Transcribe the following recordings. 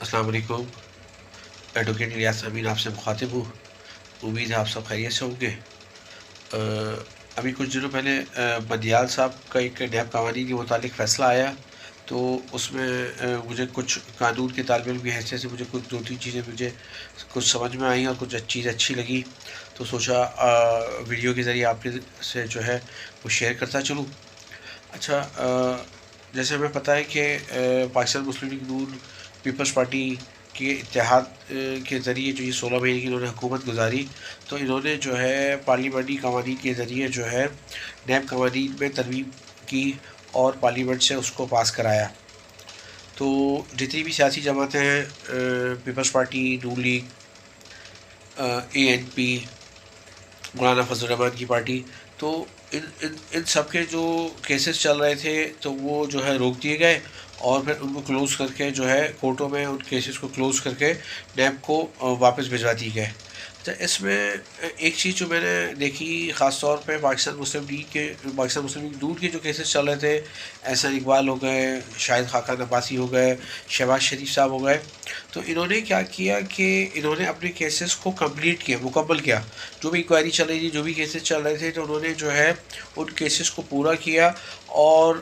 السلام علیکم. ایڈوکیٹ الیاس امین آپ سے مخاطب ہوں. امید ہے آپ سب خیریت سے ہوں گے. ابھی کچھ دنوں پہلے بدیال صاحب کا ایک نیب قوانین کے متعلق فیصلہ آیا، تو اس میں مجھے کچھ قانون کے طالب علم کی حیثیت سے مجھے کچھ 2-3 چیزیں مجھے کچھ سمجھ میں آئیں اور کچھ چیزیں اچھی لگی، تو سوچا ویڈیو کے ذریعے آپ کے سے جو ہے وہ شیئر کرتا چلوں. اچھا، جیسے ہمیں پتہ ہے کہ پاکستان مسلم لیگ نون پیپلز پارٹی کے اتحاد کے ذریعے جو یہ 16 مہینے کی انہوں نے حکومت گزاری، تو انہوں نے جو ہے پارلیمنٹی قوانین کے ذریعے جو ہے نیب قوانین میں ترمیم کی اور پارلیمنٹ سے اس کو پاس کرایا. تو جتنی بھی سیاسی جماعتیں ہیں، پیپلز پارٹی، نون لیگ، ANP، مولانا فضل الرحمان کی پارٹی، تو ان سب کے جو کیسز چل رہے تھے تو وہ جو ہے روک دیے گئے، اور پھر ان کو کلوز کر کے جو ہے کورٹوں میں ان کیسز کو کلوز کر کے نیب کو واپس بھجوا دی گئے. تو اس میں ایک چیز جو میں نے دیکھی خاص طور پہ پاکستان مسلم لیگ نون کے جو کیسز چل رہے تھے، احسان اقبال ہو گئے، شاہد خاقان عباسی ہو گئے، شہباز شریف صاحب ہو گئے، تو انہوں نے کیا کیا کہ انہوں نے اپنے کیسز کو کمپلیٹ کیا، مکمل کیا. جو بھی انکوائری چل رہی تھی، جو بھی کیسز چل رہے تھے، تو انہوں نے جو ہے ان کیسز کو پورا کیا. اور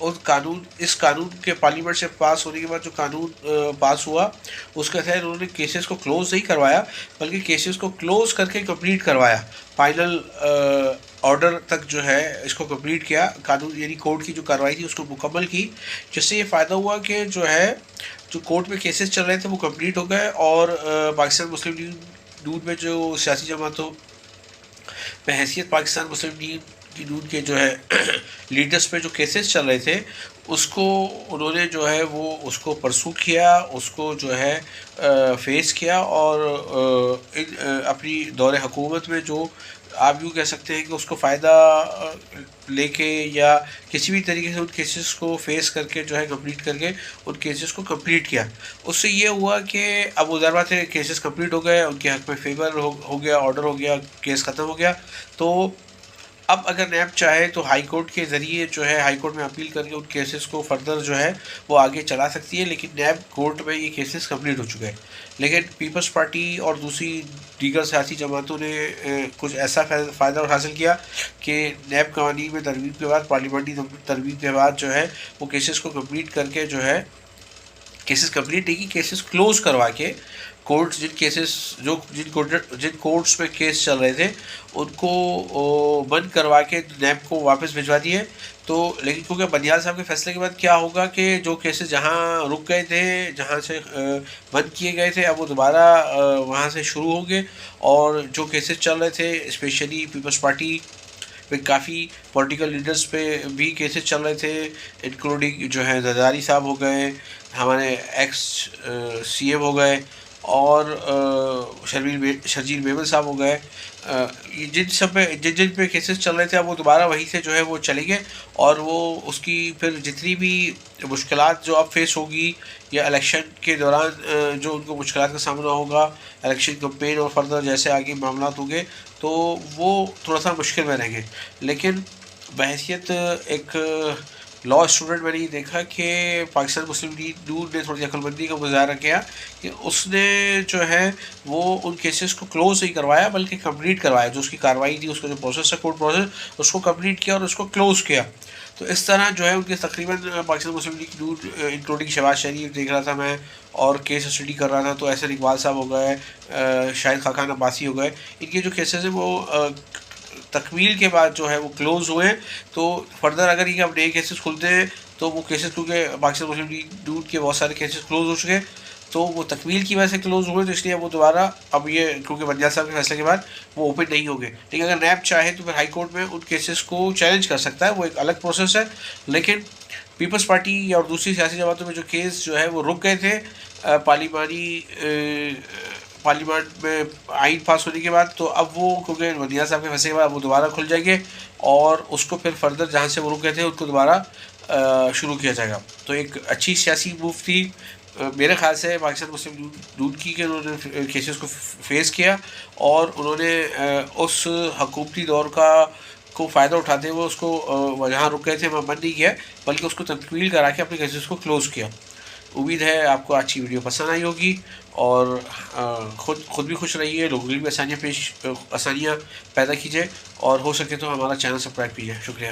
اس قانون کے پارلیمنٹ سے پاس ہونے کے بعد جو قانون پاس ہوا، اس کے تحت انہوں نے کیسز کو کلوز نہیں کروایا، بلکہ کیسز کو کلوز کر کے کمپلیٹ کروایا. فائنل آرڈر تک جو ہے اس کو کمپلیٹ کیا، قانون یعنی کورٹ کی جو کارروائی تھی اس کو مکمل کی، جس سے یہ فائدہ ہوا کہ جو ہے جو کورٹ میں کیسز چل رہے تھے وہ کمپلیٹ ہو گئے. اور پاکستان مسلم لیگ نون میں جو سیاسی جماعتوں بحیثیت پاکستان مسلم لیگ نون کے جو ہے لیڈرز پہ جو کیسز چل رہے تھے، اس کو انہوں نے جو ہے وہ اس کو پرسو کیا، اس کو جو ہے فیس کیا، اور اپنی دور حکومت میں جو آپ یوں کہہ سکتے ہیں کہ اس کو فائدہ لے کے یا کسی بھی طریقے سے ان کیسز کو فیس کر کے جو ہے کمپلیٹ کر کے ان کیسز کو کمپلیٹ کیا. اس سے یہ ہوا کہ اب وہ ضرورت ہے کیسز کمپلیٹ ہو گئے، ان کے حق میں فیور ہو گیا، آرڈر ہو گیا، کیس ختم ہو گیا. تو اب اگر نیب چاہے تو ہائی کورٹ کے ذریعے جو ہے ہائی کورٹ میں اپیل کر کے ان کیسز کو فردر جو ہے وہ آگے چلا سکتی ہے، لیکن نیب کورٹ میں یہ کیسز کمپلیٹ ہو چکے ہیں. لیکن پیپلز پارٹی اور دوسری دیگر سیاسی جماعتوں نے کچھ ایسا فائدہ حاصل کیا کہ نیب قوانین میں ترمیم کے بعد، پارلیمنٹی ترمیم کے بعد جو ہے وہ کیسز کو کمپلیٹ کر کے جو ہے کیسز کمپلیٹ نہیں کی، کیسز کلوز کروا کے کورٹس جن کورٹس میں کیس چل رہے تھے ان کو بند کروا کے نیب کو واپس بھجوا دیے. تو لیکن کیونکہ بندیال صاحب کے فیصلے کے بعد کیا ہوگا کہ جو کیسز جہاں رک گئے تھے، جہاں سے بند کیے گئے تھے، اب وہ دوبارہ وہاں سے شروع ہوں گے. اور جو کیسز چل رہے تھے اسپیشلی پیپلز پارٹی پہ کافی پولیٹیکل لیڈرز پہ بھی کیسز چل رہے تھے، انکلوڈنگ جو ہے زرداری صاحب ہو گئے، ہمارے ایکس CM ہو گئے، اور شرجیل میمن صاحب ہو گئے. جن پہ کیسز چل رہے تھے، اب وہ دوبارہ وہیں سے جو ہے وہ چلیں گے. اور وہ اس کی پھر جتنی بھی مشکلات جو اب فیس ہوگی یا الیکشن کے دوران جو ان کو مشکلات کا سامنا ہوگا، الیکشن کمپین اور فردر جیسے آگے معاملات ہوں گے، تو وہ تھوڑا سا مشکل میں رہیں گے. لیکن بحیثیت ایک لا اسٹوڈنٹ میں نے یہ دیکھا کہ پاکستان مسلم لیگ نون نے تھوڑی عقل مندی کا مظاہرہ کیا کہ اس نے جو ہے وہ ان کیسز کو کلوز نہیں کروایا بلکہ کمپلیٹ کروایا. جو اس کی کارروائی تھی، اس کا جو پروسیس ہے، کورٹ پروسیس، اس کو کمپلیٹ کیا اور اس کو کلوز کیا. تو اس طرح جو ہے ان کے تقریباً پاکستان مسلم لیگ نون انکلوڈنگ شہباز شریف دیکھ رہا تھا میں، اور کیس اسٹڈی کر رہا تھا، تو احسان اقبال صاحب ہو گئے، شاہد خاقان عباسی ہو گئے، ان کے جو کیسز ہیں وہ تکمیل کے بعد جو ہے وہ کلوز ہوئے. تو فردر اگر یہ اب نئے کیسز کھلتے ہیں تو وہ کیسز، کیونکہ پاکستان مسلم لیگ نون کے بہت سارے کیسز کلوز ہو چکے، تو وہ تکمیل کی وجہ سے کلوز ہوئے، تو اس لیے اب وہ دوبارہ اب یہ کیونکہ بندیال صاحب کے فیصلے کے بعد وہ اوپن نہیں ہوں گے. لیکن اگر نیب چاہے تو پھر ہائی کورٹ میں ان کیسز کو چیلنج کر سکتا ہے، وہ ایک الگ پروسیس ہے. لیکن پیپلز پارٹی اور دوسری سیاسی جماعتوں میں جو کیس جو ہے وہ رک گئے تھے پارلیمنٹ میں آئین پاس ہونے کے بعد، تو اب وہ کیونکہ بندیال صاحب کے فیصلے کے بعد وہ دوبارہ کھل جائیں گے، اور اس کو پھر فردر جہاں سے وہ رک گئے تھے ان کو دوبارہ شروع کیا جائے گا. تو ایک اچھی سیاسی موو تھی میرے خیال سے پاکستان مسلم لیگ نون کی، کہ انہوں نے کیسز کو فیس کیا اور انہوں نے اس حکومتی دور کو فائدہ اٹھاتے ہوئے اس کو جہاں رک گئے تھے وہاں بند نہیں کیا، بلکہ اس کو تکمیل کرا کے اپنے کیسز کو کلوز کیا. امید ہے آپ کو آج کی ویڈیو پسند آئی ہوگی، اور خود بھی خوش رہیے، لوگوں کے لیے بھی آسانیاں پیدا کیجیے، اور ہو سکے تو ہمارا چینل سبسکرائب کیجیے۔ شکریہ۔